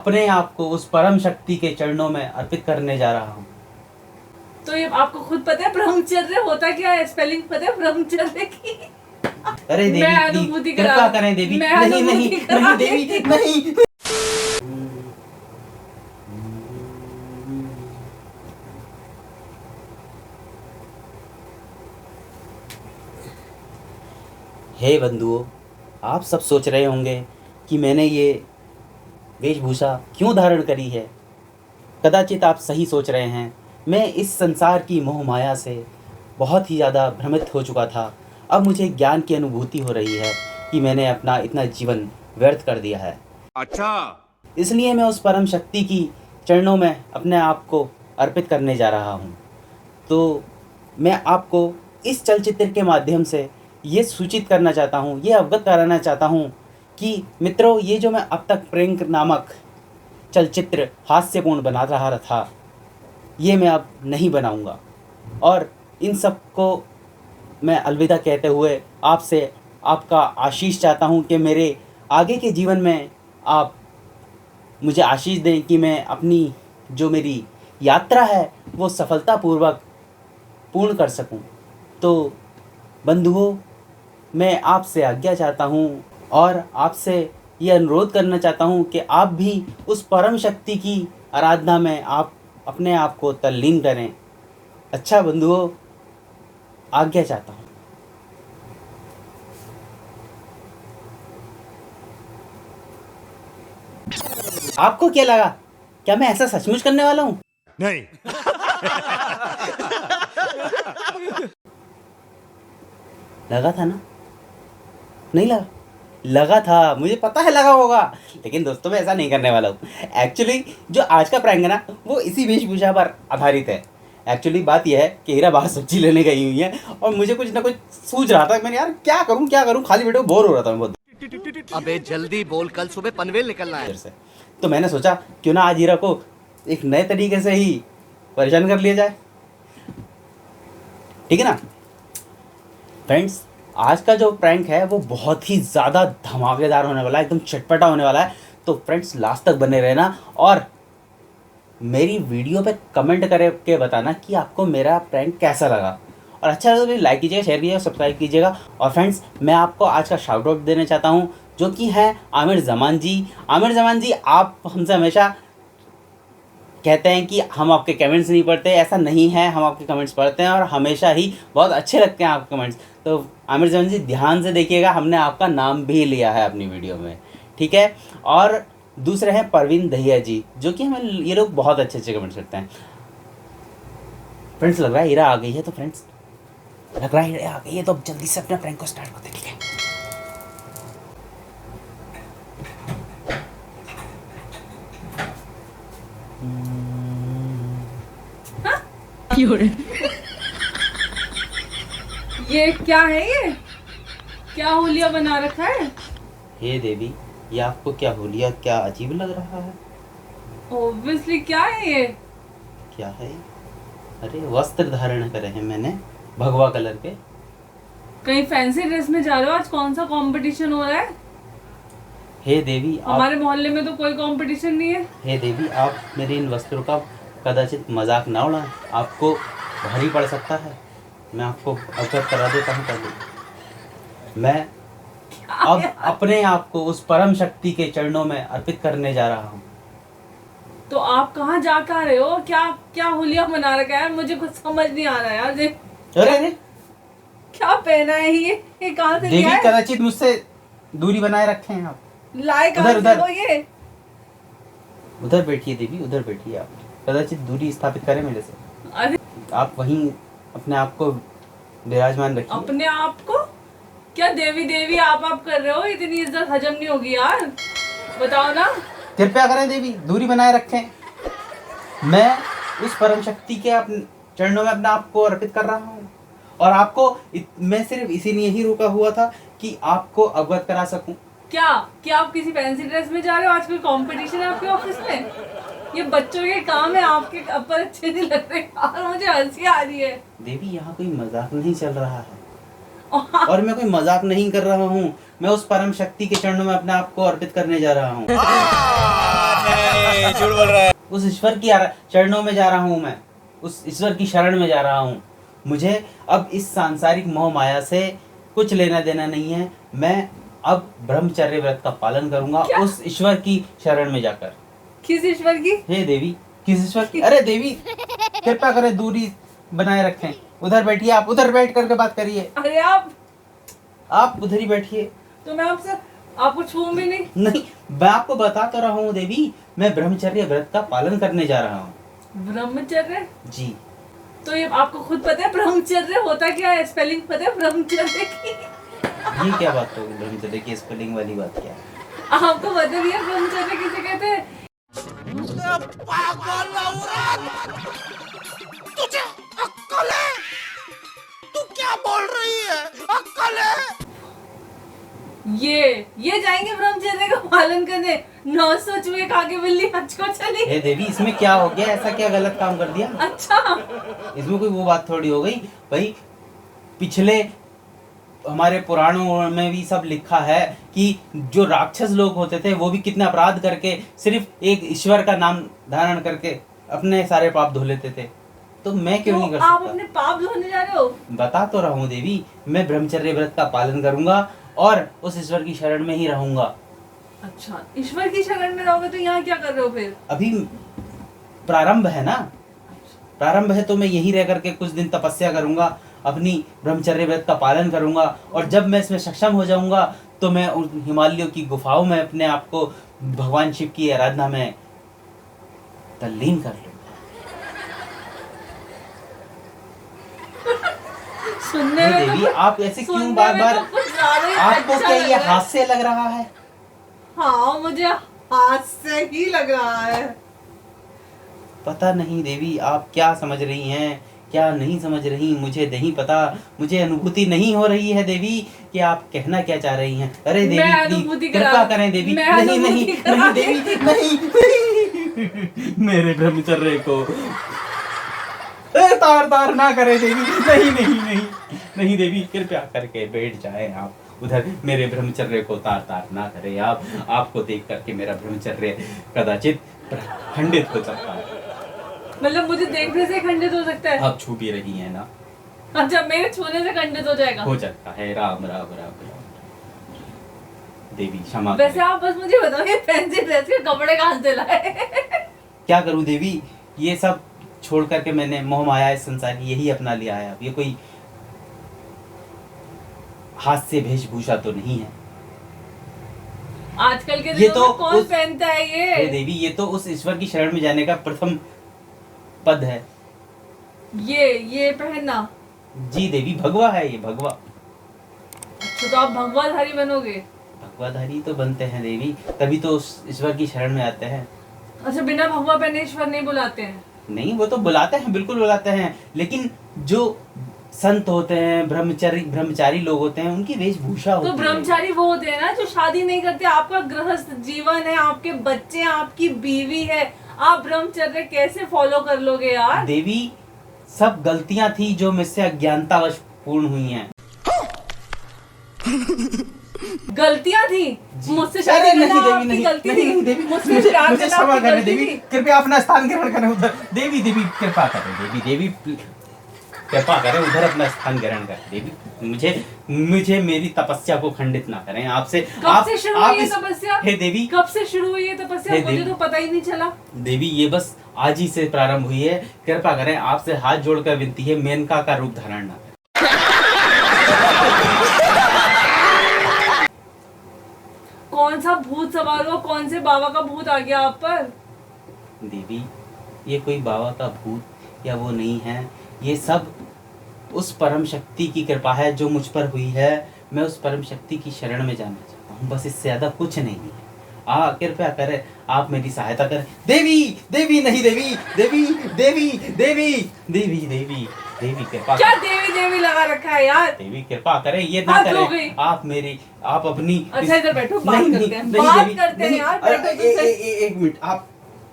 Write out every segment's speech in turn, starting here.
अपने आप को उस परम शक्ति के चरणों में अर्पित करने जा रहा हूँ। तो ये आपको खुद पता है ब्रह्मचर्य होता क्या है? स्पेलिंग पता है ब्रह्मचर्य की? अरे देवी मैं प्लीज अनुभूति करा कृपा करें देवी। मैं नहीं नहीं अनुभूति नहीं करा देवी नहीं। हे बंधुओं, आप सब सोच रहे होंगे कि मैंने ये वेशभूषा क्यों धारण करी है। कदाचित आप सही सोच रहे हैं। मैं इस संसार की मोह माया से बहुत ही ज़्यादा भ्रमित हो चुका था। अब मुझे ज्ञान की अनुभूति हो रही है कि मैंने अपना इतना जीवन व्यर्थ कर दिया है। अच्छा, इसलिए मैं उस परम शक्ति की चरणों में अपने आप को अर्पित करने जा रहा हूँ। तो मैं आपको इस चलचित्र के माध्यम से ये सूचित करना चाहता हूँ, ये अवगत कराना चाहता हूँ कि मित्रों, ये जो मैं अब तक प्रैंक नामक चलचित्र हास्यपूर्ण बना रहा था, ये मैं अब नहीं बनाऊंगा। और इन सब को मैं अलविदा कहते हुए आपसे आपका आशीष चाहता हूँ कि मेरे आगे के जीवन में आप मुझे आशीष दें कि मैं अपनी जो मेरी यात्रा है वो सफलतापूर्वक पूर्ण कर सकूं। तो बंधुओं, मैं आपसे आज्ञा चाहता हूं और आपसे ये अनुरोध करना चाहता हूं कि आप भी उस परम शक्ति की आराधना में आप अपने आप को तल्लीन करें। अच्छा बंधुओं, आज्ञा चाहता हूं। आपको क्या लगा? क्या मैं ऐसा सचमुच करने वाला हूं? नहीं। लगा था ना? नहीं लगा? लगा था, मुझे पता है लगा होगा। लेकिन दोस्तों, मैं ऐसा नहीं करने वाला हूँ। एक्चुअली जो आज का प्रैंक है ना, वो इसी वेशभूषा पर आधारित है। एक्चुअली बात यह है कि हीरा बाहर सब्जी लेने गई हुई है और मुझे कुछ ना कुछ सूझ रहा था। मैंने यार क्या करूँ, खाली बैठे बोर हो रहा था मैं बहुत। अबे जल्दी बोल, कल सुबह पनवेल निकलना है। देर से तो मैंने सोचा क्यों ना आज हीरा को एक नए तरीके से ही परेशान कर लिया जाए। ठीक है ना फ्रेंड्स? आज का जो प्रैंक है वो बहुत ही ज़्यादा धमाकेदार होने वाला है, एकदम चटपटा होने वाला है। तो फ्रेंड्स, लास्ट तक बने रहना और मेरी वीडियो पे कमेंट करके बताना कि आपको मेरा प्रैंक कैसा लगा। और अच्छा लगा तो लाइक कीजिएगा, शेयर कीजिएगा, सब्सक्राइब कीजिएगा। और फ्रेंड्स, मैं आपको आज का शाउट आउट देना चाहता हूँ, जो कि है आमिर जमान जी। आमिर जमान जी, आप हमसे हमेशा कहते हैं कि हम आपके कमेंट्स नहीं पढ़ते। ऐसा नहीं है, हम आपके कमेंट्स पढ़ते हैं और हमेशा ही बहुत अच्छे लगते हैं आपके कमेंट्स। तो आमिर जमान जी, ध्यान से देखिएगा, हमने आपका नाम भी लिया है अपनी वीडियो में, ठीक है। और दूसरे हैं परवीन दहिया जी, जो कि हमें ये लोग बहुत अच्छे अच्छे कमेंट्स करते हैं। फ्रेंड्स, लग रहा है हीरा आ गई है। तो फ्रेंड्स, लग रहा है हीरा आ गई है, तो अब जल्दी से अपना प्रैंक को स्टार्ट करते हैं, ठीक है। ये क्या है? ये क्या होलिया बना रखा है? हे देवी, ये आपको क्या होलिया क्या अजीब लग रहा है? ऑब्वियसली क्या है ये? क्या है? अरे वस्त्र धारण करे हैं मैंने भगवा कलर के। कहीं फैंसी ड्रेस में जा रहे हो? आज कौन सा कंपटीशन हो रहा है? हे देवी, हमारे मोहल्ले में तो कोई कंपटीशन नहीं है। हे देवी, आप मेरे इन वस्त्रों का कदाचित मजाक ना उड़ाएं, आपको भारी पड़ सकता है। मैं आपको अवगत करा देता हूँ पहले। मैं अब अपने आप को उस परम शक्ति के चरणों में अर्पित करने जा रहा हूँ। तो आप कहाँ जा कर रहे हो? क्या क्या होलिया बना रखा है? मुझे कुछ समझ नहीं आ रहा यार। देख अरे अरे क्या पहना है ये कहाँ से देवी, लिया है? कदाचित मुझसे दूरी बनाए रखे हैं आप। लाए कहाँ उधर, से हो ये? उधर बैठिए देवी, उधर बैठिए आप। कदाचित दूरी स्थापित करें मेरे से। अरे आप वहीं अपने आप को विराजमान रखिए। अपने आप को क्या देवी देवी आप कर रहे हो? इतनी इज्जत हजम नहीं होगी यार, बताओ ना। कृपया करें देवी, दूरी बनाए रखें। मैं उस परम शक्ति के चरणों में अपने आप को अर्पित कर रहा हूँ। और आपको मैं सिर्फ इसीलिए ही रुका हुआ था कि आपको अवगत करा सकूं। क्या आप किसी फैंसी ड्रेस में जा रहे हो? आज कोई कंपटीशन है आपके ऑफिस में? ये बच्चों के काम है, आपके ऊपर अच्छे नहीं लग रहे यार, मुझे हंसी आ रही है। देवी, यहाँ कोई मजाक नहीं चल रहा है और मैं कोई मजाक नहीं कर रहा हूँ। मैं उस परम शक्ति के चरणों में अपने आप को अर्पित करने जा रहा हूँ। झूठ बोल रहा है। उस ईश्वर की चरणों में जा रहा हूँ मैं, उस ईश्वर की शरण में जा रहा हूँ। मुझे अब इस सांसारिक मोह माया से कुछ लेना देना नहीं है। मैं अब ब्रह्मचर्य व्रत का पालन करूंगा उस ईश्वर की शरण में जाकर। किस ईश्वर की? हे देवी, किस ईश्वर की? अरे देवी कृपा करें, दूरी बनाए रखें। उधर बैठिए, आप उधर बैठ करके बात करिए। अरे आप उधर ही बैठिए। तो मैं आपसे आपको छूऊं भी नहीं। नहीं, मैं आपको बता तो रहा हूँ देवी, मैं ब्रह्मचर्य व्रत का पालन करने जा रहा हूँ। ब्रह्मचर्य? जी। तो ये आपको खुद पता है ब्रह्मचर्य होता क्या है? स्पेलिंग पता है ब्रह्मचर्य की? ये क्या बात होगी ब्रह्मचर्य की स्पेलिंग वाली बात? क्या है? आपको पता भी है ब्रह्मचर्य किसे कहते हैं? तुझे अक्कल है? तू क्या बोल रही है? अक्कल है? ये जाएंगे ब्रह्मचर्य का पालन करने। 900 चूहे खा के बिल्ली हज को चली। हे देवी, इसमें क्या हो गया? ऐसा क्या गलत काम कर दिया? अच्छा, इसमें कोई वो बात थोड़ी हो गई भाई। पिछले हमारे पुराणों में भी सब लिखा है कि जो राक्षस लोग होते थे वो भी कितने अपराध करके सिर्फ एक ईश्वर का नाम धारण करके अपने सारे पाप धो लेते थे। तो मैं क्यों नहीं कर आप सकता? अपने पाप धोने जा रहे हो? बता तो रहा हूँ देवी, मैं ब्रह्मचर्य व्रत का पालन करूंगा और उस ईश्वर की शरण में ही रहूंगा। अच्छा, ईश्वर की शरण में रहोगे तो यहाँ क्या कर रहे हो फिर? अभी प्रारंभ है ना, प्रारंभ है तो मैं यही रह करके कुछ दिन तपस्या करूंगा, अपनी ब्रह्मचर्य व्रत का पालन करूंगा, और जब मैं इसमें सक्षम हो जाऊंगा तो मैं उन हिमालयों की गुफाओं में अपने आप को भगवान शिव की आराधना में तल्लीन कर लूंगा। सुनने हे में तो देवी, आप ऐसे क्यों सुनने बार में बार, तो कुछ ज्यादा ही आपको अच्छा क्या लग ये रहा है। हास्य लग रहा है? हाँ, मुझे हाथ से ही लग रहा है। पता नहीं देवी, आप क्या समझ रही हैं, क्या नहीं समझ रही, मुझे नहीं पता। मुझे अनुभूति नहीं हो रही है देवी कि आप कहना क्या चाह रही हैं। अरे देवी मैं प्लीज, अनुभूति कृपा करें देवी। नहीं नहीं नहीं देवी, नहीं मेरे ब्रह्मचर्य को तार तार ना करे देवी। नहीं नहीं नहीं नहीं देवी, कृपया करके बैठ जाए आप उधर। मेरे ब्रह्मचर्य को तार तार ना करे आप। आपको देख करके मेरा ब्रह्मचर्य कदाचित खंडित हो सकता है। मतलब मुझे देखने से खंडित हो सकता है? आप छू भी रही हैं ना? अच्छा, मेरे छूने से खंडित हो जाएगा? हो सकता है। राम राम राम राम। देवी क्षमा वैसे करें। आप बस मुझे बताओ, ये फैंसी ड्रेस के कपड़े कहाँ से लाए? क्या करूं देवी, ये सब छोड़ करके मैंने मोह माया इस संसार की यही अपना लिया है। अब ये कोई हास्य वेशभूषा तो नहीं है। आजकल के ये दिनों तो में कौन पहनता है हे ये? देवी, ये तो उस ईश्वर की शरण में जाने का प्रथम पद है। ये पहनना? जी देवी, भगवा है ये, भगवा। अच्छा, तो आप भगवाधारी बनोगे? भगवाधारी तो बनते हैं देवी, तभी तो उस ईश्वर की शरण में आते हैं। अच्छा, बिना भगवा पहने ईश्वर नहीं बुलाते हैं? नहीं, वो तो बुलाते हैं, बिल्कुल बुलाते हैं, लेकिन जो संत होते हैं, ब्रह्मचारी लोग होते हैं, उनकी वेशभूषा होती तो है। ब्रह्मचारी वो होते हैं ना जो शादी नहीं करते। आपका गृहस्थ जीवन है, आपके बच्चे हैं, आपकी बीवी है, आप ब्रह्मचर्य कैसे फॉलो कर लोगे यार? देवी, सब गलतियां थी जो मुझसे अज्ञानतावश पूर्ण हुई हैं। गलतियां थी? मुझसे अरे शादी नहीं करना देवी, आपकी नहीं गलती नहीं थी? देवी, मुझसे प्यार मुझे करना क्षमा आपकी करें गलती देवी, थी? कृपया अपना स्थान ग्रहण करें उधर। देवी देवी कृपा करें देवी, देवी कृपा करें उधर अपना स्थान ग्रहण करें देवी। मुझे मेरी तपस्या को खंडित ना करें। आपसे कब से शुरू हुई ये तपस्या? हे देवी, कब से शुरू हुई ये तपस्या? हे मुझे देवी। तो पता ही नहीं चला। देवी ये बस आज ही से प्रारंभ हुई है। कृपा करें, आपसे हाथ जोड़कर विनती है, मेनका का रूप धारण ना करें। कौन सा भूत सवार हुआ? कौन से बाबा का भूत आ गया आप पर? देवी, ये कोई बाबा का भूत या वो नहीं है, ये सब उस परम शक्ति की कृपा है जो मुझ पर हुई है। मैं उस परम शक्ति की शरण में जाना चाहता हूँ, बस इससे ज्यादा कुछ नहीं है। कृपया करें, आप मेरी सहायता करें। देवी देवी नहीं देवी, देवी देवी देवी देवी देवी देवी कृपा क्या देवी देवी लगा रखा है यार? देवी कृपा करें, ये ना हद हो करें। गई। आप अपनी अच्छा, इधर बैठो, बात नहीं, करते हैं, नहीं, बात देवी, करते हैं नहीं, यार, अरे, बैठो तो सही। एक मिनट, आप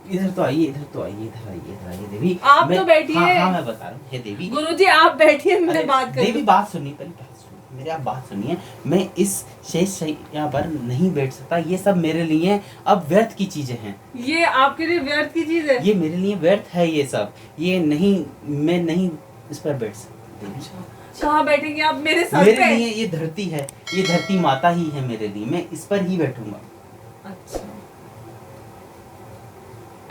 इधर तो आइए, इधर तो आइए, इधर आइए, इधर आइए देवी। आप तो बैठिए। हाँ, मैं बता रहा हूँ। हे देवी, गुरुजी आप बैठिए, मैं अरे, बात देवी करूं। बात सुनिए, पहले बात सुनिए। मेरी आप बात सुनिए, मैं इस शेष शैया पर नहीं बैठ सकता। ये सब मेरे लिए अब व्यर्थ की चीजें हैं। ये आपके लिए व्यर्थ की चीज है? ये मेरे लिए व्यर्थ है ये सब। ये नहीं, मैं नहीं इस पर बैठ सकता देवी। कहाँ बैठेंगे आप? मेरे सर मेरे पे? लिए ये धरती है, ये धरती माता ही है मेरे लिए, मैं इस पर ही बैठूंगा। अच्छा,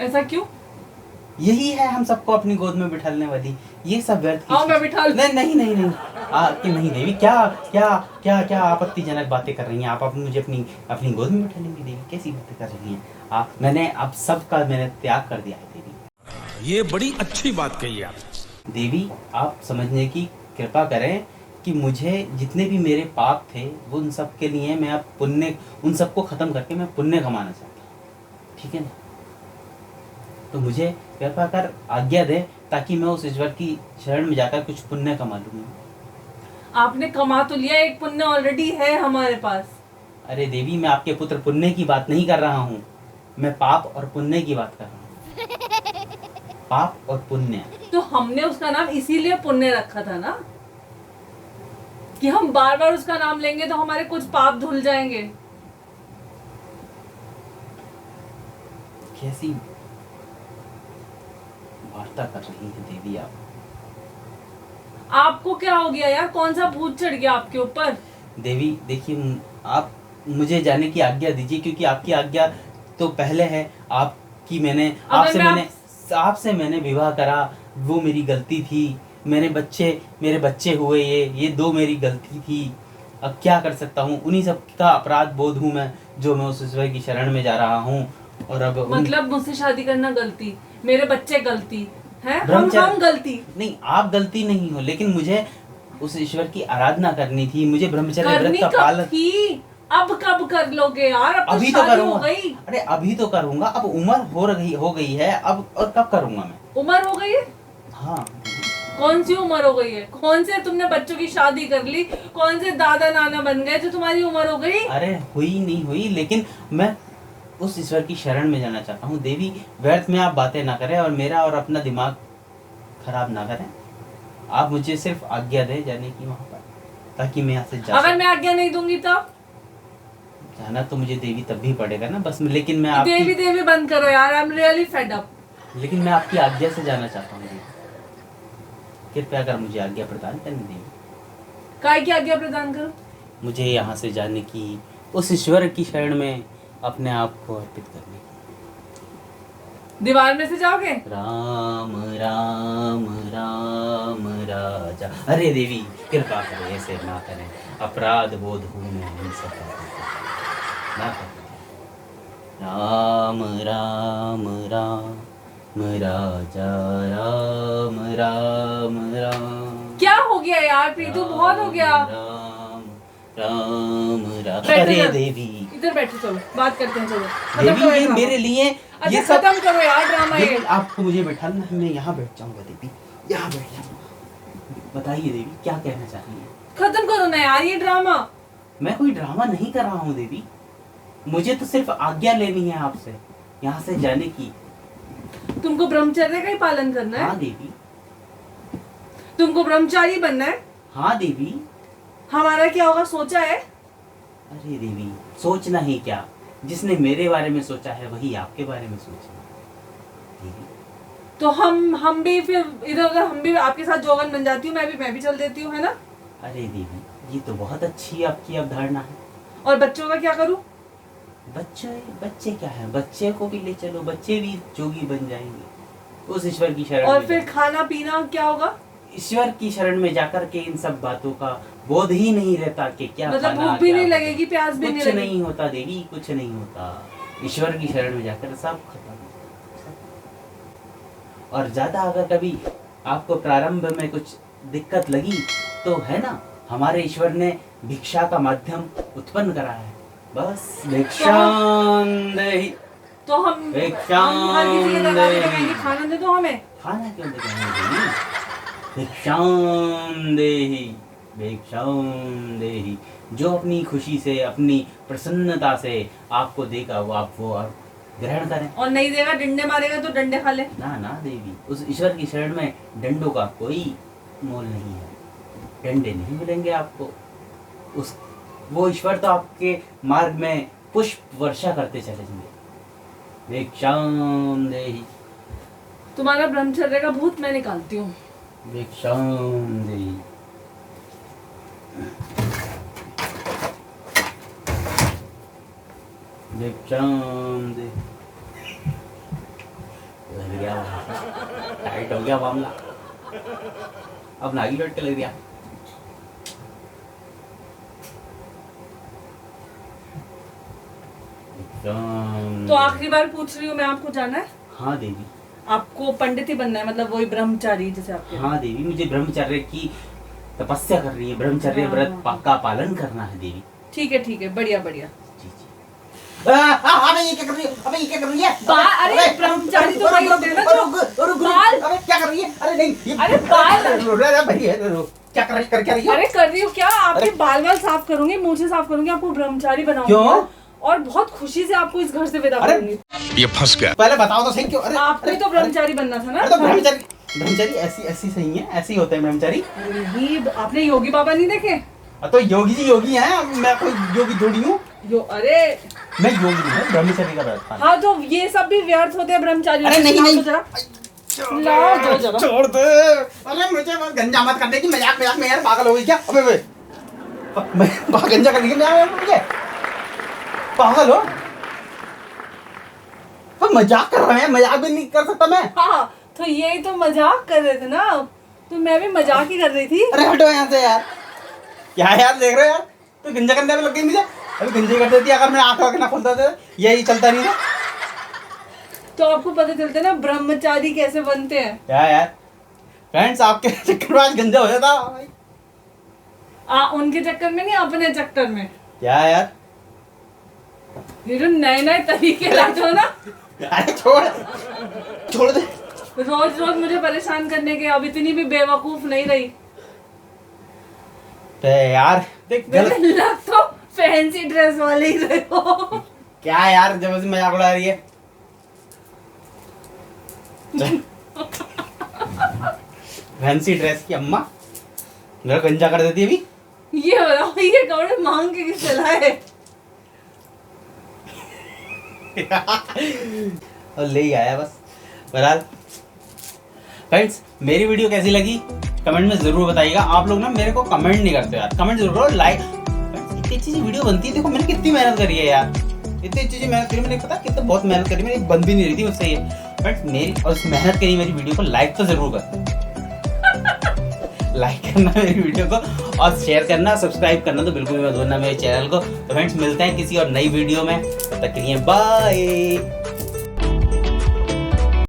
ऐसा क्यों? यही है हम सबको अपनी गोद में बिठाने वाली। ये सब व्यर्थ की आओ मैं चीज़- बिठा लूं। नहीं नहीं नहीं नहीं कि नहीं देवी, क्या क्या क्या क्या आपत्तिजनक बातें कर रही हैं आप। मुझे अपनी अपनी गोद में बिठा लेंगी देवी? कैसी बातें कर रही हैं आप? मैंने अब सबका मैंने त्याग कर दिया है देवी। ये बड़ी अच्छी बात कही आप। देवी आप समझने की कृपा करें कि मुझे जितने भी मेरे पाप थे वो उन सब के लिए मैं अब पुण्य, उन सबको खत्म करके मैं पुण्य कमाना चाहता हूँ, ठीक है ना? तो मुझे कृपा कर आज्ञा दे ताकि मैं उस ईश्वर की शरण में जाकर कुछ पुण्य कमा लूंगा। आपने कमा तो लिया, एक पुण्य ऑलरेडी है हमारे पास। अरे देवी, मैं आपके पुत्र पुण्य की बात नहीं कर रहा हूँ, मैं पाप और पुण्य की बात कर रहा हूँ। पाप और पुण्य। तो हमने उसका नाम इसीलिए पुण्य रखा था ना, कि हम बार बार उसका नाम लेंगे तो हमारे कुछ पाप धुल जाएंगे। कैसी वार्ता कर रही है देवी आप? आपको क्या हो गया यार? कौन सा भूत चढ़ गया आपके ऊपर? देवी देखिए, आप मुझे जाने की आज्ञा दीजिए, क्योंकि आपकी आज्ञा तो पहले है। आपकी मैंने आपसे मैंने विवाह करा, वो मेरी गलती थी। मेरे बच्चे हुए, ये दो मेरी गलती थी। अब क्या कर सकता हूँ? उन्हीं सब का अपराध बोध हूँ मैं, जो मैं उस ईश्वर की शरण में जा रहा हूँ। और अब मतलब मुझसे शादी करना गलती, मेरे बच्चे गलती है, ब्रह्मचर्य- हम गलती। नहीं, आप गलती नहीं हो, लेकिन मुझे उस ईश्वर की आराधना करनी थी। मुझे ब्रह्मचर्य व्रत करनी का कब पालन थी? अब कब कर लोगे यार? अब अभी तो तो शादी हो करूंगा। गई। अरे अभी तो करूंगा, अब उम्र हो गई है अब, और कब करूंगा मैं? उम्र हो गई है? हाँ, कौन सी उम्र हो गई है? कौन से तुमने बच्चों की शादी कर ली? कौन से दादा नाना बन गए जो तुम्हारी उम्र हो गई? अरे हुई नहीं हुई, लेकिन मैं उस ईश्वर की शरण में जाना चाहता हूँ देवी। व्यर्थ में आप बातें ना करें और मेरा और अपना दिमाग खराब ना करें। आप मुझे सिर्फ आज्ञा दें जाने की वहां पर, ताकि मैं यहाँ से जा अगर सकूं। मैं आज्ञा नहीं दूंगी तब? जाना तो मुझे देवी तब भी पड़ेगा ना, बस। लेकिन मैं देवी आपकी देवी बंद करो यार, I am really fed up. लेकिन मैं आपकी आज्ञा से जाना चाहता हूँ देवी। कृपया कर मुझे आज्ञा प्रदान करनी देवी। काय की आज्ञा प्रदान करो? मुझे यहाँ से जाने की, उस ईश्वर की शरण में अपने आप को अर्पित करने की। दीवार में से जाओगे? राम राम राम राजा। अरे देवी कृपा करें, ऐसे ना करें, अपराध बोध हूँ मैं इन सब बातों का, ना करें। राम राम राम राजा, राम राम राम। क्या हो गया यार प्रीतु? बहुत हो गया। राम राम राम। बैठो अरे इधर। देवी, इधर बैठो, चलो बात करते हैं। चलो खत्म देवी करो ये ड्रामा। मेरे लिए अच्छा ये सब, खत्म करो यार ड्रामा ये। लेकिन आपको मुझे बैठाना है, मैं यहाँ बैठ जाऊंगा देवी, यहाँ बैठ जाऊंगा। बताइए देवी क्या कहना चाह रही है? खत्म करो ना यार ये ड्रामा। मैं कोई ड्रामा नहीं कर रहा हूँ देवी, मुझे तो सिर्फ आज्ञा लेनी है आपसे यहाँ से जाने की। तुमको ब्रह्मचर्य का ही पालन करना हाँ है? देवी, तुमको ब्रह्मचारी बनना है? हाँ देवी। हमारा क्या होगा सोचा है? अरे देवी, सोचना ही क्या, जिसने मेरे बारे में सोचा है वही आपके बारे में सोचे देवी। तो हम भी फिर इधर उधर, हम भी आपके साथ जोगन बन जाती हूँ, मैं भी चल देती हूँ, है ना? अरे देवी, ये तो बहुत अच्छी आपकी अवधारणा है। और बच्चों का क्या करूँ? बच्चे क्या है, बच्चे को भी ले चलो, बच्चे भी जोगी बन जाएंगे उस ईश्वर की शरण और में फिर जाकर। खाना पीना क्या होगा? ईश्वर की शरण में जाकर के इन सब बातों का बोध ही नहीं रहता कि क्या मतलब खाना, भूख भी क्या नहीं भोजन। लगेगी, प्यास भी नहीं कुछ लगेगी। नहीं होता देवी, कुछ नहीं होता। ईश्वर की शरण में जाकर सब खत्म। और ज्यादा अगर कभी आपको प्रारंभ में कुछ दिक्कत लगी तो है ना, हमारे ईश्वर ने भिक्षा का माध्यम उत्पन्न करा है। बस भिक्षाम देहि। तो हम हर किसी के दरवाजे पे कहेंगे खाना दे दो हमें। खाना क्यों देते हैं देवी? भिक्षाम देहि, भिक्षाम देहि। जो अपनी खुशी से, अपनी प्रसन्नता से आपको देगा वो आप ग्रहण करें। और नहीं देगा, डंडे मारेगा तो डंडे खा ले। ना ना देवी, उस ईश्वर की शरण में डंडों का कोई मोल नहीं है। डंडे नहीं मिलेंगे आपको, उस वो ईश्वर तो आपके मार्ग में पुष्प वर्षा करते चले जाएंगे। भिक्षाम देहि, तुम्हारा ब्रह्मचर्य का भूत मैं निकालती हूँ। भिक्षाम देहि। भिक्षाम देहि। लग गया, टाइट हो गया मामला, अब नागी लौट के लग गया। तो आखिरी बार पूछ रही हूँ मैं, आपको जाना है? हाँ देवी। आपको पंडित ही बनना है, मतलब वही ब्रह्मचारी जैसे आपके? हाँ देवी, मुझे ब्रह्मचर्य की तपस्या करनी है, ब्रह्मचर्य व्रत का पालन करना है देवी। ठीक है, बढ़िया बढ़िया। जी जी। अबे ये क्या कर रही है? अबे ये क्या कर रही है? अरे ब्रह्मचारी तो वही होते हैं ना जो बाल। अबे क्या कर रही है? अरे नहीं, अरे बाल। क्या कर रही है? अरे कर रही हूँ क्या? आपके बाल साफ करूंगी, मुंह से साफ करूंगी, आपको ब्रह्मचारी बनाऊंगी। क्यों? और बहुत खुशी से आपको इस घर से विदा करूंगी। ये फंस गया। पहले बताओ तो सही क्यों? अरे आपको ही तो ब्रह्मचारी बनना था ना? अरे तो ब्रह्मचारी ऐसी सही है, ऐसे ही होते हैं ब्रह्मचारी। नहीं, आपने योगी बाबा नहीं देखे? तो योगी जी योगी हैं, मैं कोई योगी थोड़ी हूँ। अरे मैं योगी हूँ, ब्रह्मचारी का व्रत। हाँ, तो ये सब भी व्यर्थ होते हैं ब्रह्मचारी। अरे नहीं, लाओ दो जरा। छोड़ दे। अरे मुझे बस गंजा मत करने की, मजाक में यार, पागल हो गई क्या? अबे मैं गंजा करने की मुझे पागल हो? तो मजाक कर रहे हैं, मजाक भी नहीं कर सकता मैं। हाँ, तो यही तो मजाक कर रहे थे ना, तो मैं भी मजाक ही कर रही थी। अरे हटो यहाँ से यार। क्या यार देख रहे हो यार, तो गंजा करने में लग गई मुझे। अभी गंजे कर देती अगर मैं आँख ना खोलता तो यही चलता नहीं था। तो आपको पता चलता है ना ब्रह्मचारी कैसे बनते हैं। क्या यार फ्रेंड्स, आपके चक्कर में आज गंजा हो जाता। उनके चक्कर में नहीं, अपने चक्कर में। क्या यार, ये जो नए तरीके लाते हो ना। अरे छोड़ दे। रोज मुझे परेशान करने के, अब इतनी भी बेवकूफ नहीं रही। यार देख गलत लग तो फैंसी ड्रेस वाले ही रहे हो। क्या यार, जब से मजाक उड़ा रही है। फैंसी ड्रेस की अम्मा मेरा गंजा कर देती है अभी। ये बताओ, ये कपड़े मांग के किससे लाए? और ले ही आया बस। बहरहाल फ्रेंड्स, मेरी वीडियो कैसी लगी कमेंट में जरूर बताइएगा। आप लोग ना मेरे को कमेंट नहीं करते यार, कमेंट जरूर करो, लाइक। इतनी अच्छी वीडियो बनती है, देखो मैंने कितनी मेहनत करी है यार, इतनी अच्छी मेहनत करी मैंने, पता कितना बहुत मेहनत करी मैंने, बन भी नहीं रही थी मुझसे ये। बट मेरी और उस मेहनत करी मेरी वीडियो को लाइक तो जरूर कर लाइक करना मेरी वीडियो को, और शेयर करना, सब्सक्राइब करना तो बिल्कुल भी मत भूलना मेरे चैनल को। तो फ्रेंड्स, मिलते हैं किसी और नई वीडियो में, तब तक के लिए बाय।